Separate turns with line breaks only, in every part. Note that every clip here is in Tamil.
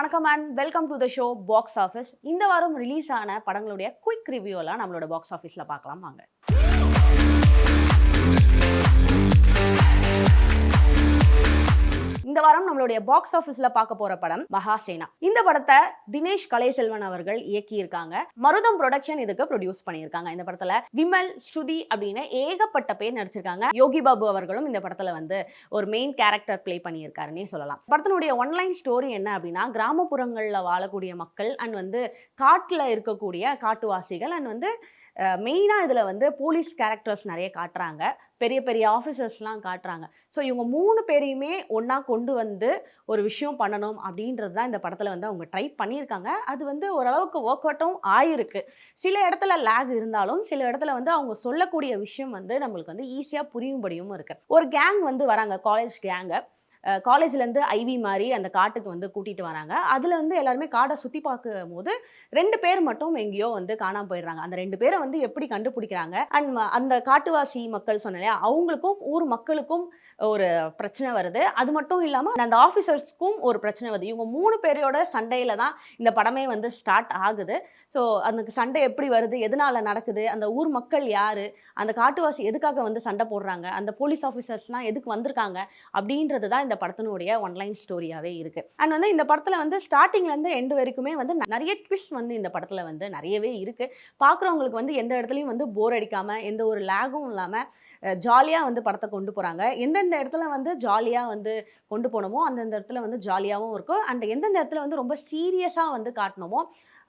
வணக்கம் and welcome to the show box office. இந்த வாரம் ரிலீஸ் ஆன படங்களுடைய குயிக் ரிவ்யூலாம் நம்மளோட பாக்ஸ் ஆஃபீஸில் பார்க்கலாம் வாங்க. இந்த வாரம் நம்மளுடைய பாக்ஸ் ஆஃபீஸ்ல பார்க்க போற படம் மகாசேனா. இந்த படத்தை தினேஷ் கலைசெல்வன் அவர்கள் இயக்கியிருக்காங்க. மருதம் ப்ரொடக்ஷன் இதுக்கு ப்ரொடியூஸ் பண்ணியிருக்காங்க. இந்த படத்துல விமல், ஸ்ருதி அப்படின்னு ஏகப்பட்ட பேர் நடிச்சிருக்காங்க. யோகி பாபு அவர்களும் இந்த படத்துல ஒரு மெயின் கேரக்டர் பிளே பண்ணியிருக்காருன்னே சொல்லலாம். படத்தினுடைய ஒன்லைன் ஸ்டோரி என்ன அப்படின்னா, கிராமப்புறங்கள்ல வாழக்கூடிய மக்கள் அண்ட் காட்டுல இருக்கக்கூடிய காட்டுவாசிகள் அண்ட் மெயினாக இதில் போலீஸ் கேரக்டர்ஸ் நிறைய காட்டுறாங்க. பெரிய பெரிய ஆஃபீஸர்ஸ்லாம் காட்டுறாங்க. ஸோ இவங்க 3 பேரையுமே ஒன்றா கொண்டு ஒரு விஷயம் பண்ணணும் அப்படின்றது தான் இந்த படத்தில் அவங்க ட்ரை பண்ணியிருக்காங்க. அது ஓரளவுக்கு ஒர்க் அவுட்டும் ஆயிருக்கு. சில இடத்துல லேக் இருந்தாலும் சில இடத்துல அவங்க சொல்லக்கூடிய விஷயம் நம்மளுக்கு ஈஸியாக புரியும்படியும் இருக்குது. ஒரு கேங் வராங்க, காலேஜ் கேங்கு. காலேஜ்லேருந்து ஐவி மாதிரி அந்த காட்டுக்கு கூட்டிகிட்டு வராங்க. அதில் எல்லாருமே காடை சுற்றி பார்க்கும் போது 2 பேர் மட்டும் எங்கேயோ காணாமல் போயிடுறாங்க. அந்த 2 பேரை எப்படி கண்டுபிடிக்கிறாங்க அண்ட் அந்த காட்டுவாசி மக்கள் சொன்னாலே அவங்களுக்கும் ஊர் மக்களுக்கும் ஒரு பிரச்சனை வருது. அது மட்டும் இல்லாமல் அந்த ஆஃபீஸர்ஸ்க்கும் ஒரு பிரச்சனை வருது. இவங்க 3 பேரோட சண்டையில் தான் இந்த படமே ஸ்டார்ட் ஆகுது. ஸோ அந்த சண்டை எப்படி வருது, எதனால நடக்குது, அந்த ஊர் மக்கள் யார், அந்த காட்டுவாசி எதுக்காக சண்டை போடுறாங்க, அந்த போலீஸ் ஆஃபீஸர்ஸ்லாம் எதுக்கு வந்திருக்காங்க அப்படின்றது தான் இந்த படத்தினுடைய ஒன்லைன் ஸ்டோரியாகவே இருக்குது. அண்ட் இந்த படத்தில் ஸ்டார்டிங்லேருந்து எண்டு வரைக்குமே நிறைய ட்விஸ்ட் இந்த படத்தில் நிறையவே இருக்குது. பார்க்குறவங்களுக்கு எந்த இடத்துலையும் போர் அடிக்காமல் எந்த ஒரு லேகும் இல்லாமல் ஜாலியாக படத்தை கொண்டு போகிறாங்க. எந்தெந்த இடத்துல ஜாலியாக கொண்டு போகணுமோ அந்தந்த இடத்துல ஜாலியாகவும் இருக்கும். அண்ட் எந்தெந்த இடத்துல ரொம்ப சீரியஸாக காட்டணுமோ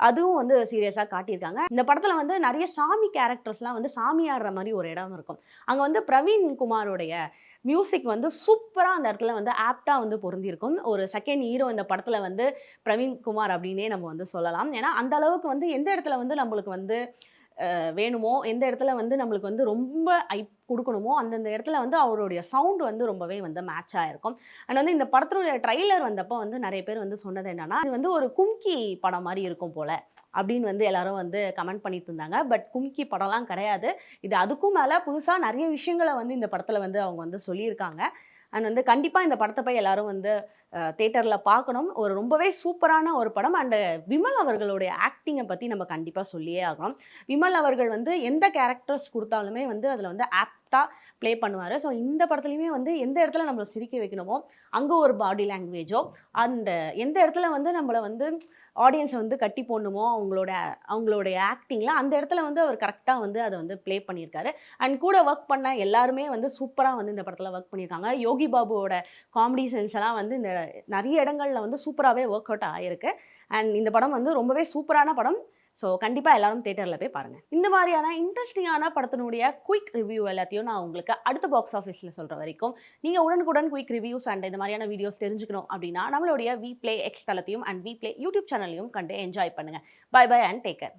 அதுவும் சீரியஸாக காட்டியிருக்காங்க. இந்த படத்தில் நிறைய சாமி கேரக்டர்ஸ்லாம் சாமி ஆடுற மாதிரி ஒரு இடம் இருக்கும். அங்கே பிரவீன் குமாரோடைய மியூசிக் சூப்பராக அந்த இடத்துல ஆப்டாக பொருந்திருக்கும். ஒரு செகண்ட் ஹீரோ இந்த படத்தில் பிரவீன் குமார் அப்படின்னே நம்ம சொல்லலாம். ஏன்னா அந்த அளவுக்கு எந்த இடத்துல நம்மளுக்கு வேணுமோ, எந்த இடத்துல நம்மளுக்கு ரொம்ப ஐப் கொடுக்கணுமோ அந்தந்த இடத்துல அவருடைய சவுண்ட் ரொம்பவே மேட்ச் ஆகிருக்கும். அண்ட் இந்த படத்தினுடைய ட்ரைலர் வந்தப்போ நிறைய பேர் சொன்னது என்னன்னா, இது ஒரு கும்கி படம் மாதிரி இருக்கும் போல அப்படின்னு எல்லாரும் கமெண்ட் பண்ணிட்டு இருந்தாங்க. பட் கும்கி படம்லாம் கிடையாது. இது அதுக்கும் மேலே புதுசாக நிறைய விஷயங்களை இந்த படத்தில் அவங்க சொல்லியிருக்காங்க. அண்ட் கண்டிப்பாக இந்த படத்தை போய் எல்லாரும் தேட்டரில் பார்க்கணும். ஒரு ரொம்பவே சூப்பரான ஒரு படம். அண்டு விமல் அவர்களுடைய ஆக்டிங்கை பற்றி நம்ம கண்டிப்பாக சொல்லியே ஆகணும். விமல் அவர்கள் எந்த கேரக்டர்ஸ் கொடுத்தாலுமே அதில் ஆப்டாக ப்ளே பண்ணுவார். ஸோ இந்த படத்துலையுமே எந்த இடத்துல நம்மளை சிரிக்க வைக்கணுமோ அங்கே ஒரு பாடி லாங்குவேஜோ, அந்த எந்த இடத்துல நம்மளை ஆடியன்ஸை கட்டி போடணுமோ அவங்களுடைய ஆக்டிங்கில் அந்த இடத்துல அவர் கரெக்டாக அதை ப்ளே பண்ணியிருக்காரு. அண்ட் கூட ஒர்க் பண்ண எல்லாருமே சூப்பராக இந்த படத்தில் ஒர்க் பண்ணியிருக்காங்க. யோகி பாபுவோட காமெடி சென்ஸ் எல்லாம் இந்த நிறைய இடங்களில் சூப்பராகவே ஒர்க் அவுட் ஆகிருக்கு. அண்ட் இந்த படம் ரொம்பவே சூப்பரான படம். ஸோ கண்டிப்பாக எல்லாரும் தேட்டரில் போய் பாருங்கள். இந்த மாதிரியான இன்ட்ரெஸ்டிங்கான படத்தினுடைய குயிக் ரிவ்யூ எல்லாத்தையும் நான் உங்களுக்கு அடுத்த பாக்ஸ் ஆஃபீஸில் சொல்கிற வரைக்கும் நீங்கள் உடனுக்குடன் குயிக் ரிவ்யூஸ் அண்ட் இந்த மாதிரியான வீடியோஸ் தெரிஞ்சுக்கணும் அப்படின்னா நம்மளுடைய வி ப்ளே எக்ஸ் தளத்தையும் அண்ட் வி ப்ளே யூடியூப் சேனலையும் கண்டு என்ஜாய் பண்ணுங்கள். Bye bye and take care.